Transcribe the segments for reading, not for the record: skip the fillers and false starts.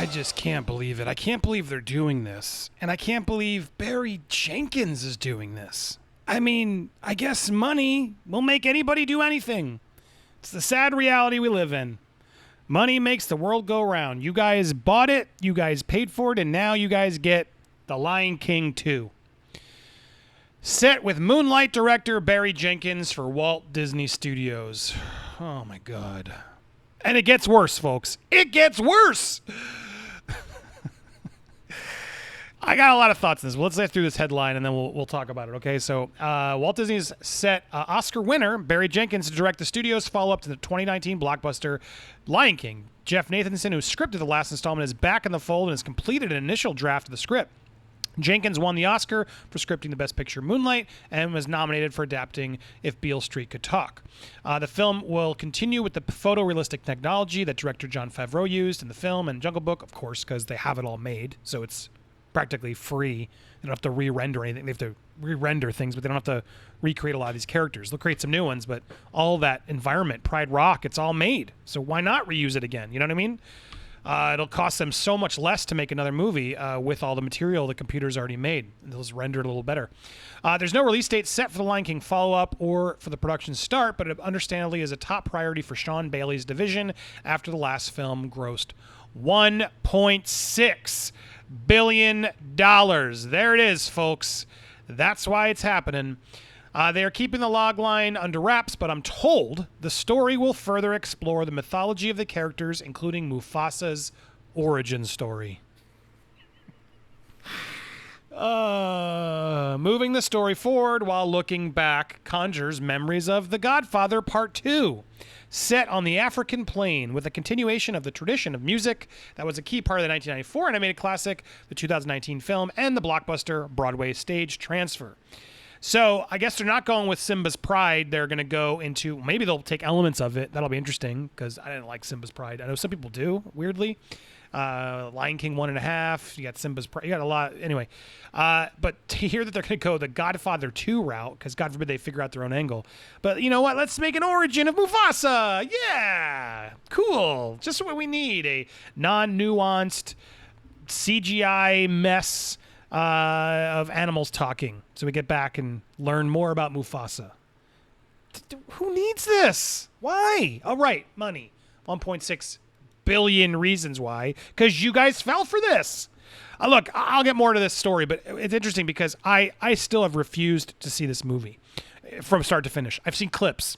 I just can't believe it. I can't believe they're doing this. And I can't believe Barry Jenkins is doing this. I mean, I guess money will make anybody do anything. It's the sad reality we live in. Money makes the world go round. You guys bought it, you guys paid for it, and now you guys get The Lion King 2. Set with Moonlight director Barry Jenkins for Walt Disney Studios. Oh my God. And it gets worse, folks. It gets worse! I got a lot of thoughts on this. Well, let's get through this headline and then we'll talk about it, okay? So, Walt Disney's set Oscar winner Barry Jenkins to direct the studio's follow-up to the 2019 blockbuster Lion King. Jeff Nathanson, who scripted the last installment, is back in the fold and has completed an initial draft of the script. Jenkins won the Oscar for scripting the Best Picture Moonlight and was nominated for adapting If Beale Street Could Talk. The film will continue with the photorealistic technology that director Jon Favreau used in the film and Jungle Book, of course, because they have it all made, so it's practically free. They don't have to re-render anything. They have to re-render things, but they don't have to recreate a lot of these characters. They'll create some new ones, but all that environment, Pride Rock, it's all made. So why not reuse it again? You know what I mean? It'll cost them so much less to make another movie with all the material the computer's already made. They'll just render it a little better. There's no release date set for the Lion King follow-up or for the production start, but it understandably is a top priority for Sean Bailey's division after the last film grossed $1.6 billion. There it is, folks. That's why it's happening. They are keeping the log line under wraps, but I'm told the story will further explore the mythology of the characters, including Mufasa's origin story. Moving the story forward while looking back conjures memories of The Godfather Part 2, set on the African plain with a continuation of the tradition of music that was a key part of the 1994 animated classic, the 2019 film, and the blockbuster Broadway stage transfer. So I guess they're not going with Simba's Pride. They're going to go into, maybe they'll take elements of it. That'll be interesting because I didn't like Simba's Pride. I know some people do, weirdly. Lion King 1.5. You got Simba's Pride. You got a lot. Anyway, but to hear that they're going to go the Godfather 2 route, because God forbid they figure out their own angle. But you know what? Let's make an origin of Mufasa. Yeah. Cool. Just what we need. A non-nuanced CGI mess of animals talking, so we get back and learn more about Mufasa. Who needs this? Why? All right, money. 1.6 billion reasons why. Because you guys fell for this. Look, I'll get more to this story, but it's interesting because I still have refused to see this movie from start to finish. I've seen clips.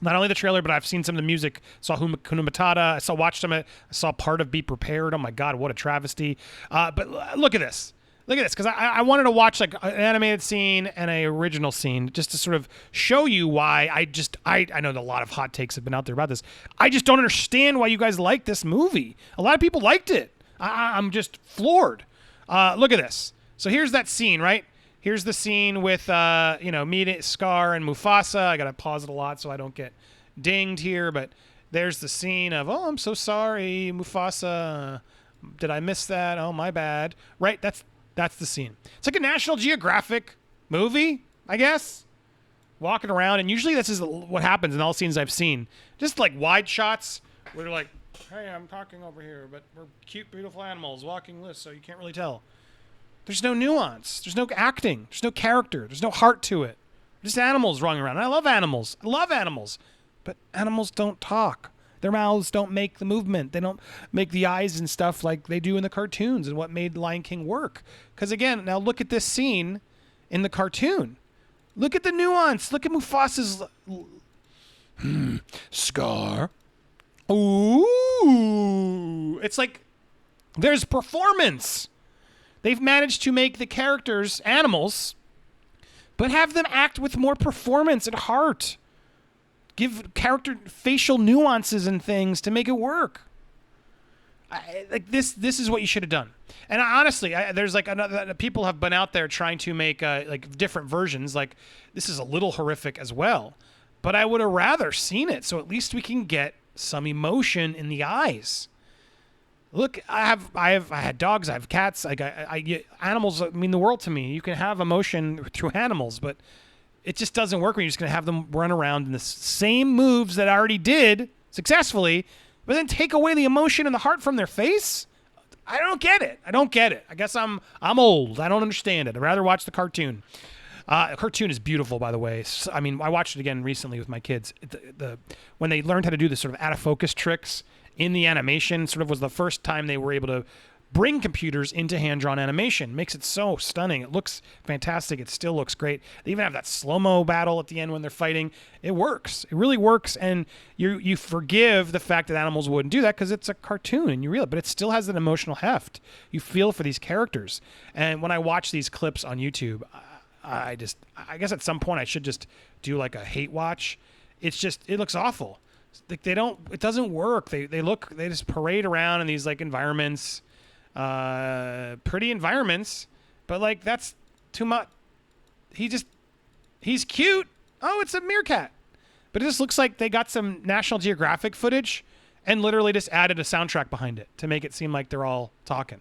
Not only the trailer, but I've seen some of the music. I saw Hakuna Matata. Watched some of it. I saw part of Be Prepared. Oh my God, what a travesty. But look at this. Look at this, because I wanted to watch like an animated scene and an original scene just to sort of show you why I know that a lot of hot takes have been out there about this. I just don't understand why you guys like this movie. A lot of people liked it. I'm just floored. Look at this. So here's that scene, right? Here's the scene with me, Scar, and Mufasa. I got to pause it a lot so I don't get dinged here, but there's the scene of, oh, I'm so sorry, Mufasa. Did I miss that? Oh, my bad. Right? That's the scene. It's like a National Geographic movie, I guess. Walking around, and usually this is what happens in all scenes I've seen. Just like wide shots where they're like, hey, I'm talking over here, but we're cute, beautiful animals walking this, so you can't really tell. There's no nuance. There's no acting. There's no character. There's no heart to it. Just animals running around. And I love animals. But animals don't talk. Their mouths don't make the movement. They don't make the eyes and stuff like they do in the cartoons and what made Lion King work. Because again, now look at this scene in the cartoon. Look at the nuance. Look at Mufasa's Scar. Ooh. It's like there's performance. They've managed to make the characters animals, but have them act with more performance and heart. Give character facial nuances and things to make it work. This is what you should have done. And honestly, there's like people have been out there trying to make like different versions. Like this is a little horrific as well, but I would have rather seen it. So at least we can get some emotion in the eyes. Look, I had dogs, I have cats. Animals mean the world to me. You can have emotion through animals, but it just doesn't work when you're just going to have them run around in the same moves that I already did successfully, but then take away the emotion and the heart from their face. I don't get it. I don't get it. I guess I'm old. I don't understand it. I'd rather watch the cartoon. The cartoon is beautiful, by the way. I mean, I watched it again recently with my kids. When they learned how to do the sort of out of focus tricks in the animation, sort of was the first time they were able to bring computers into hand-drawn animation. Makes it so stunning. It looks fantastic. It still looks great. They even have that slow-mo battle at the end when they're fighting. It works. It really works, and you forgive the fact that animals wouldn't do that because it's a cartoon, and you realize, but it still has an emotional heft. You feel for these characters. And when I watch these clips on YouTube, I guess at some point I should just do like a hate watch. It looks awful. Like it doesn't work. They just parade around in these like environments, pretty environments, but like that's too much. He's cute. Oh, it's a meerkat. But it just looks like they got some National Geographic footage and literally just added a soundtrack behind it to make it seem like they're all talking.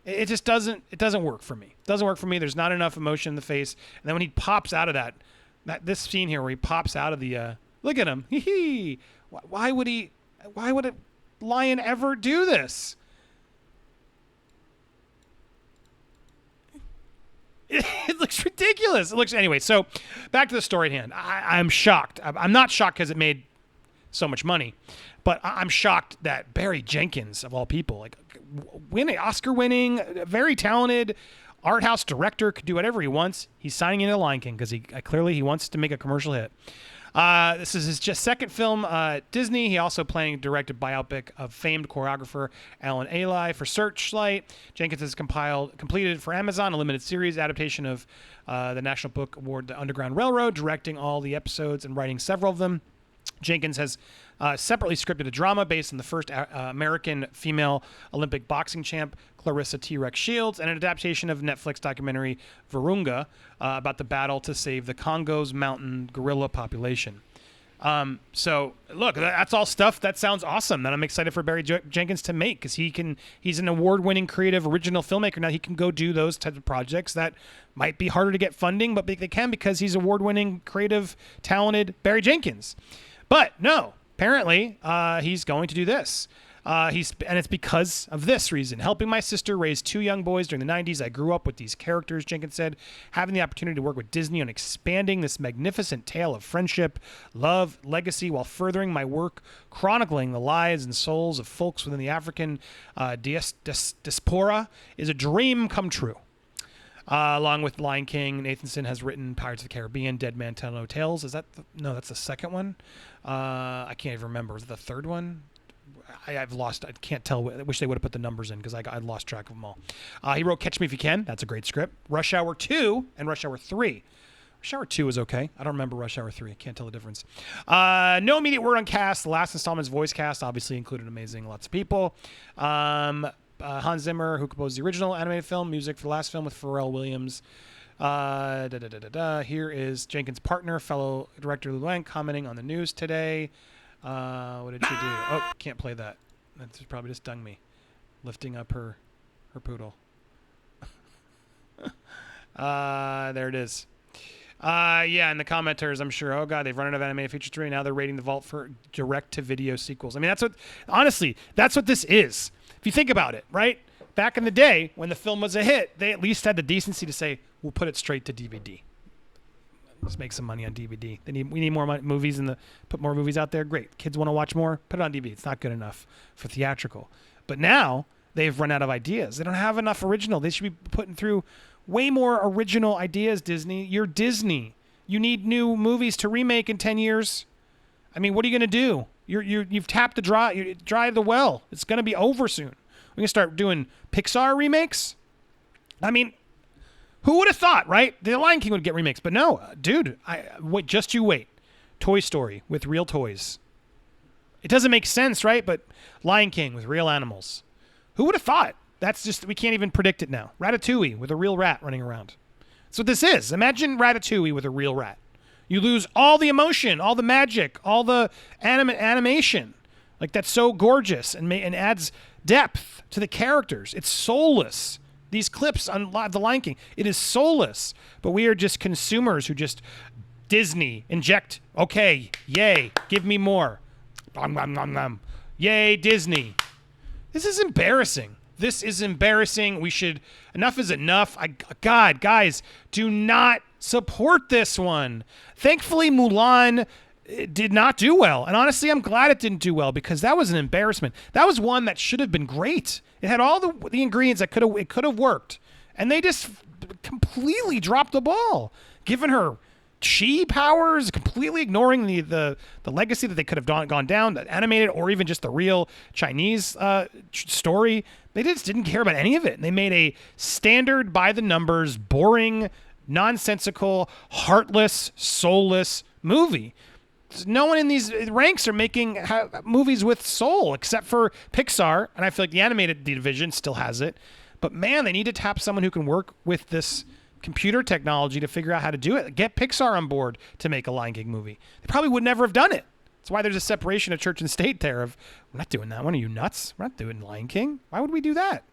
It just doesn't work for me. It doesn't work for me. There's not enough emotion in the face. And then when he pops out of this scene here where he pops out of the, look at him. Hee. Why would a lion ever do this? It looks ridiculous. Anyway, so back to the story at hand. I'm shocked. I'm not shocked because it made so much money, but I'm shocked that Barry Jenkins, of all people, like Oscar-winning, very talented art house director, could do whatever he wants. He's signing into Lion King because he wants to make a commercial hit. This is his second film at Disney. He also playing directed biopic of famed choreographer Alan Aley for Searchlight. Jenkins has completed for Amazon a limited series adaptation of the National Book Award, The Underground Railroad, directing all the episodes and writing several of them. Jenkins has separately scripted a drama based on the first American female Olympic boxing champ, Clarissa T-Rex Shields, and an adaptation of Netflix documentary Virunga about the battle to save the Congo's mountain gorilla population. So look, that's all stuff that sounds awesome that I'm excited for Barry Jenkins to make, because he's an award-winning creative original filmmaker. Now he can go do those types of projects that might be harder to get funding, but they can because he's award-winning, creative, talented Barry Jenkins. But no, apparently he's going to do this. And it's because of this reason. Helping my sister raise two young boys during the 90s, I grew up with these characters, Jenkins said. Having the opportunity to work with Disney on expanding this magnificent tale of friendship, love, legacy, while furthering my work chronicling the lives and souls of folks within the African diaspora is a dream come true. Along with Lion King, Nathanson has written Pirates of the Caribbean, Dead Man Tell No Tales. No, that's the second one. I can't even remember. Was it the third one? I've lost. I can't tell. I wish they would have put the numbers in because I lost track of them all. He wrote Catch Me If You Can. That's a great script. Rush Hour 2 and Rush Hour 3. Rush Hour 2 is okay. I don't remember Rush Hour 3. I can't tell the difference. No immediate word on cast. The last installment's voice cast obviously included amazing lots of people. Hans Zimmer, who composed the original animated film, music for the last film with Pharrell Williams. Here is Jenkins' partner, fellow director Lou Lang, commenting on the news today. What did she do? Oh, can't play that. That's probably just dung me. Lifting up her poodle. There it is. Yeah, and the commenters, I'm sure, oh God, they've run out of animated feature 3, now they're raiding the vault for direct-to-video sequels. I mean, honestly, that's what this is. If you think about it, right? Back in the day, when the film was a hit, they at least had the decency to say, we'll put it straight to DVD. Let's make some money on DVD. We need more movies put more movies out there. Great. Kids want to watch more? Put it on DVD. It's not good enough for theatrical. But now they've run out of ideas. They don't have enough original. They should be putting through way more original ideas, Disney. You're Disney. You need new movies to remake in 10 years. I mean, what are you going to do? You've tapped the dry the well. It's going to be over soon. We're going to start doing Pixar remakes. I mean, who would have thought, right? The Lion King would get remakes, but no, dude. Just you wait. Toy Story with real toys. It doesn't make sense, right? But Lion King with real animals. Who would have thought? We can't even predict it now. Ratatouille with a real rat running around. That's what this is. Imagine Ratatouille with a real rat. You lose all the emotion, all the magic, all the animation. Like, that's so gorgeous and adds depth to the characters. It's soulless. These clips on The Lion King, it is soulless. But we are just consumers who just Disney inject. Okay, yay, give me more. Nom, nom, nom, nom. Yay, Disney. This is embarrassing. This is embarrassing. Enough is enough. God, guys, do not support this one. Thankfully, Mulan did not do well. And honestly, I'm glad it didn't do well because that was an embarrassment. That was one that should have been great. It had all the ingredients that could have worked. And they just completely dropped the ball, giving her chi powers, completely ignoring the legacy that they could have gone down, the animated or even just the real Chinese story. They just didn't care about any of it. And they made a standard, by the numbers, boring, nonsensical, heartless, soulless movie. No one in these ranks are making movies with soul except for Pixar, and I feel like the animated division still has it. But man, they need to tap someone who can work with this computer technology to figure out how to do it. Get Pixar on board to make a Lion King movie. They probably would never have done it. That's why there's a separation of church and state there. We're not doing that one. Are you nuts? We're not doing Lion King. Why would we do that?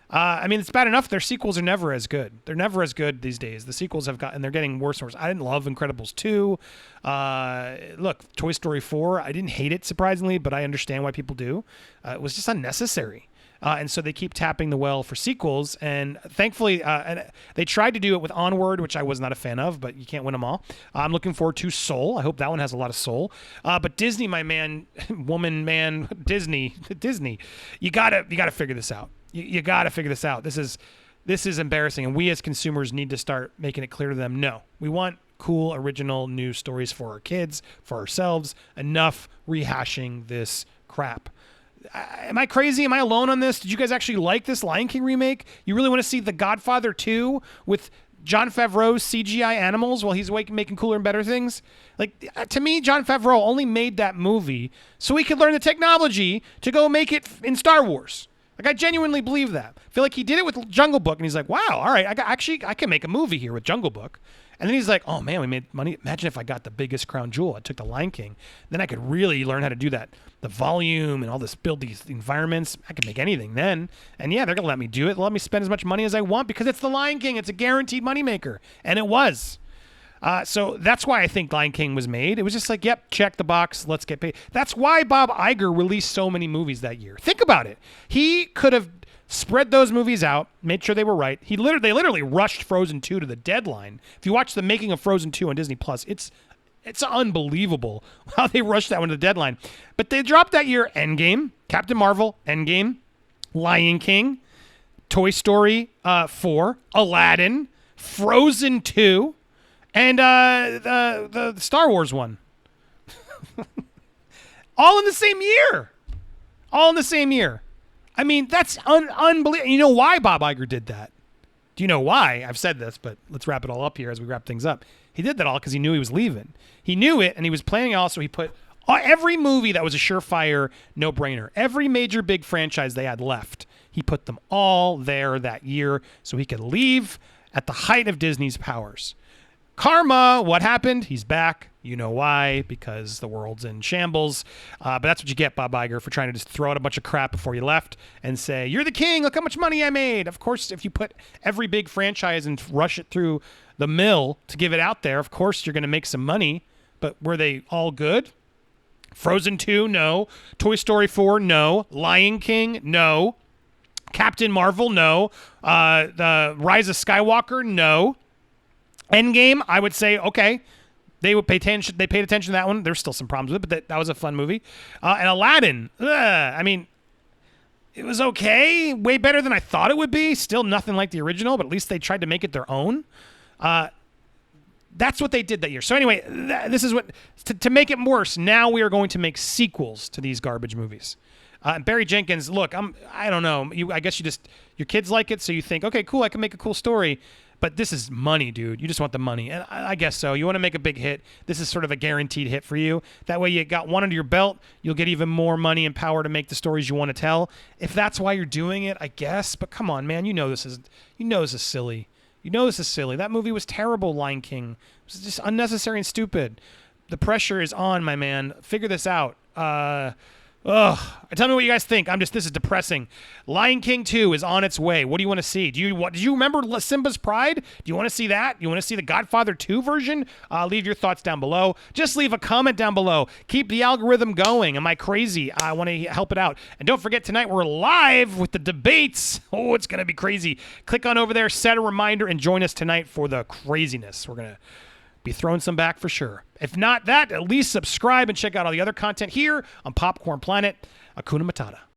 I mean, it's bad enough their sequels are never as good. They're never as good these days. The sequels they're getting worse and worse. I didn't love Incredibles 2. Look, Toy Story 4, I didn't hate it, surprisingly, but I understand why people do. It was just unnecessary. And so they keep tapping the well for sequels. And thankfully, they tried to do it with Onward, which I was not a fan of, but you can't win them all. I'm looking forward to Soul. I hope that one has a lot of soul. But Disney, my man, Disney, you gotta figure this out. You got to figure this out. This is embarrassing, and we as consumers need to start making it clear to them, no, we want cool, original, new stories for our kids, for ourselves. Enough rehashing this crap. Am I crazy? Am I alone on this? Did you guys actually like this Lion King remake? You really want to see The Godfather 2 with Jon Favreau's CGI animals while he's making cooler and better things? Like, to me, Jon Favreau only made that movie so he could learn the technology to go make it in Star Wars. Like, I genuinely believe that. I feel like he did it with Jungle Book, and he's like, wow, all right, I can make a movie here with Jungle Book. And then he's like, oh, man, we made money. Imagine if I got the biggest crown jewel. I took the Lion King. Then I could really learn how to do that. The volume and all this, build these environments. I could make anything then. And, yeah, they're going to let me do it. They'll let me spend as much money as I want because it's the Lion King. It's a guaranteed moneymaker. And it was. So that's why I think Lion King was made. It was just like, yep, check the box. Let's get paid. That's why Bob Iger released so many movies that year. Think about it. He could have spread those movies out, made sure they were right. They literally rushed Frozen 2 to the deadline. If you watch the making of Frozen 2 on Disney Plus, it's unbelievable how they rushed that one to the deadline. But they dropped that year Endgame, Captain Marvel, Endgame, Lion King, Toy Story 4, Aladdin, Frozen 2, and the Star Wars one. All in the same year. I mean, that's unbelievable. You know why Bob Iger did that? Do you know why? I've said this, but let's wrap it all up here as we wrap things up. He did that all because he knew he was leaving. He knew it, and he was planning also. He put every movie that was a surefire no-brainer, every major big franchise they had left, he put them all there that year so he could leave at the height of Disney's powers. Karma, what happened? He's back. You know why? Because the world's in shambles. But that's what you get, Bob Iger, for trying to just throw out a bunch of crap before you left and say, you're the king. Look how much money I made. Of course, if you put every big franchise and rush it through the mill to give it out there, of course you're going to make some money. But were they all good? Frozen 2, no. Toy Story 4, no. Lion King, no. Captain Marvel, no. The Rise of Skywalker, no. Endgame, I would say, okay. They would pay attention. They paid attention to that one. There's still some problems with it, but that was a fun movie. And Aladdin, I mean, it was okay. Way better than I thought it would be. Still nothing like the original, but at least they tried to make it their own. That's what they did that year. So anyway, this is what to make it worse. Now we are going to make sequels to these garbage movies. Barry Jenkins, look, I don't know. I guess your kids like it, so you think, okay, cool, I can make a cool story. But this is money, dude. You just want the money. And I guess so. You want to make a big hit. This is sort of a guaranteed hit for you. That way you got one under your belt. You'll get even more money and power to make the stories you want to tell. If that's why you're doing it, I guess. But come on, man. You know this is silly. That movie was terrible, Lion King. It was just unnecessary and stupid. The pressure is on, my man. Figure this out. Ugh. Tell me what you guys think. This is depressing. Lion King 2 is on its way. What do you want to see? Did you remember Simba's Pride? Do you want to see that? You want to see the Godfather 2 version? Leave your thoughts down below. Just leave a comment down below. Keep the algorithm going. Am I crazy? I want to help it out. And don't forget, tonight we're live with the debates. Oh, it's going to be crazy. Click on over there, set a reminder, and join us tonight for the craziness. We're going to be throwing some back for sure. If not that, at least subscribe and check out all the other content here on Popcorn Planet. Hakuna Matata.